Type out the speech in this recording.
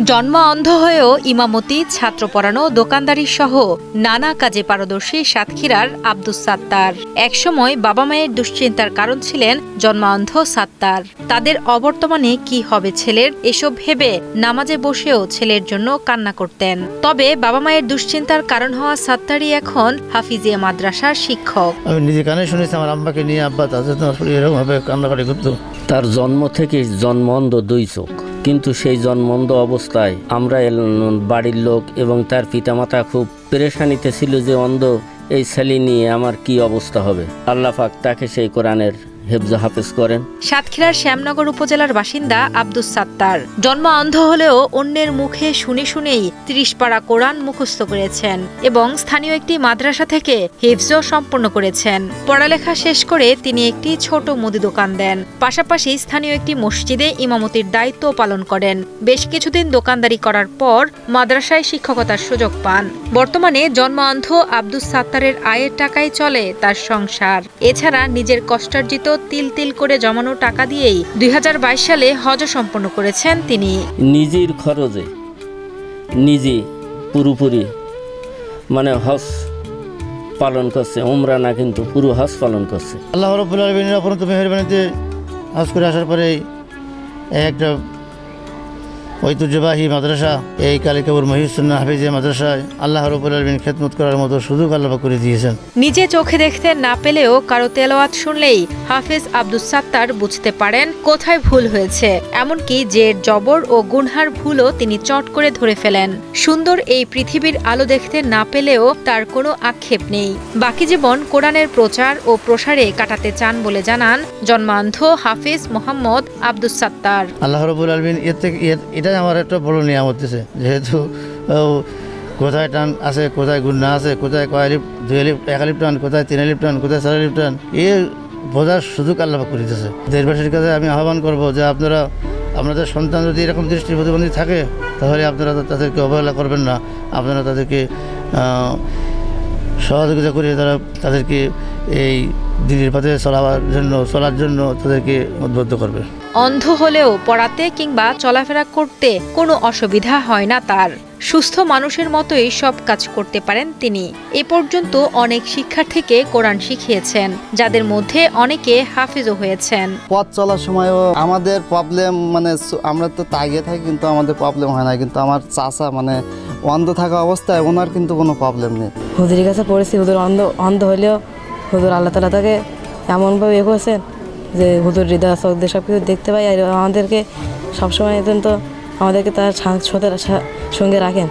জন্ম অন্ধ হয়েও ইমামতি, ছাত্র পড়ানো, দোকানদারি সহ নানা কাজে পারদর্শী সাতক্ষীরার আব্দুস সাত্তার। একসময় বাবা মায়ের দুশ্চিন্তার কারণ ছিলেন জন্মান্ধ সাত্তার। তাদের অবর্তমানে কি হবে ছেলের, এসব ভেবে নামাজে বসেও ছেলের জন্য কান্না করতেন। তবে বাবা মায়ের দুশ্চিন্তার কারণ হওয়া সাত্তারই এখন হাফিজিয়া মাদ্রাসার শিক্ষক। আমি নিজে কানে শুনেছি আমার আব্বাকে নিয়ে, আব্বা তাদের এরকম ভাবে কান্নাকাটি করতো। তার জন্ম থেকে জন্মন্ধ দুই চোখ, কিন্তু সেই জন্মন্ধ অবস্থায় আমরা বাড়ির লোক এবং তার পিতামাতা খুব পেরেশানিতে ছিল যে অন্ধ এই ছেলে নিয়ে আমার কি অবস্থা হবে। আল্লাহ পাক তাকে সেই কোরআনের হেফজ হাফেজ করেন। সাতক্ষীরার শ্যামনগর উপজেলার বাসিন্দা আব্দুস সাত্তার জন্ম অন্ধ হলেও অন্যের মুখে শুনে শুনেই ৩০ পারা কোরআন মুখস্থ করেছেন এবং স্থানীয় একটি মাদ্রাসা থেকে হিফজও সম্পন্ন করেছেন। পড়ালেখা শেষ করে তিনি একটি ছোট মুদি দোকান দেন, পাশাপাশি স্থানীয় একটি মসজিদে ইমামতির দায়িত্ব পালন করেন। বেশ কিছুদিন দোকানদারি করার পর মাদ্রাসায় শিক্ষকতার সুযোগ পান। বর্তমানে জন্ম অন্ধ আব্দুস সাত্তারের আয়ের টাকায় চলে তার সংসার। এছাড়া নিজের কষ্টার্জিত তিল তিল করে জমানো টাকা দিয়েই ২০২২ সালে হজ সম্পন্ন করেছেন তিনি। নিজের খরচে নিজে পুরোপুরি হজ পালন করছে, উমরা না কিন্তু পুরো হজ পালন করছে। আল্লাহ রাব্বুল আলামিনের অপরন্ত মেহেরবানিতে হজ করে আসার পরে একটা ঐতিহ্যবাহী মাদ্রাসা, এই কালিকাপুর মহিউসুন্নাহ হাফিজিয়া মাদ্রাসায় আল্লাহ রাব্বুল আলামিন খেদমত করার মতো সুযোগ আল্লাহ করে দিয়েছেন। নিজে চোখে দেখতে না পেলেও কারো তেলাওয়াত শুনলেই হাফেজ আব্দুস সাত্তার বুঝতে পারেন কোথায় ভুল হয়েছে। এমনকি জের, জবর ও গুনহার ভুলও তিনি চট করে ধরে ফেলেন। সুন্দর এই পৃথিবীর আলো দেখতে না পেলেও তার কোনো আক্ষেপ নেই। বাকি জীবন কোরআনের প্রচার ও প্রসারে কাটাতে চান বলে জানান জন্মান্ধ হাফেজ মোহাম্মদ আব্দুস সাত্তার। আল্লাহ রাব্বুল আলামিন এটাই আমার একটা বড় নিয়ামত দিয়েছে, যেহেতু কোথায় টান আছে, কোথায় গুন্না আছে, কোথায় কয় আলিফ, 2 আলিফ, 1 আলিফ টান, কোথায় 3 আলিফ টান, কোথায় 4 আলিফ টান, এর বোঝার সুযোগ আল্লাহ করে দিতেছে। দেশবাসীর কাছে আমি আহ্বান করব যে আপনাদের সন্তান যদি এরকম দৃষ্টি প্রতিবন্ধী থাকে তাহলে আপনারা তাদেরকে অবহেলা করবেন না। আপনারা তাদেরকে সহযোগিতা করে তাদেরকে এই দিনের পথে চলার জন্য তাদেরকে উদ্বুদ্ধ করবে। অন্ধ হলেও পড়াতে কিংবা চলাফেরা করতে কোনো অসুবিধা হয় না তার। সুস্থ মানুষের মতোই সব কাজ করতে পারেন তিনি। এ পর্যন্ত অনেক শিক্ষার্থীকে কোরআন শিখিয়েছেন, যাদের মধ্যে অনেকে হাফেজও হয়েছেন। পথ চলার সময়ও আমাদের প্রবলেম আমরা তো তাগিয়ে থাকি, কিন্তু আমাদের প্রবলেম হয় না। কিন্তু আমার চাচা অন্ধ থাকা অবস্থায় ওনার কিন্তু কোনো প্রবলেম নেই। হুজুরের কাছে পড়েছি, হুজুর অন্ধ হলেও হুজুর আল্লাহ তাআলা তাকে এমনভাবে করেছেন যে হুজুর হৃদয় চোখ দিয়ে সব কিছু দেখতে পাই, আর আমাদেরকে সবসময় আমাদেরকে তার সঙ্গে রাখেন।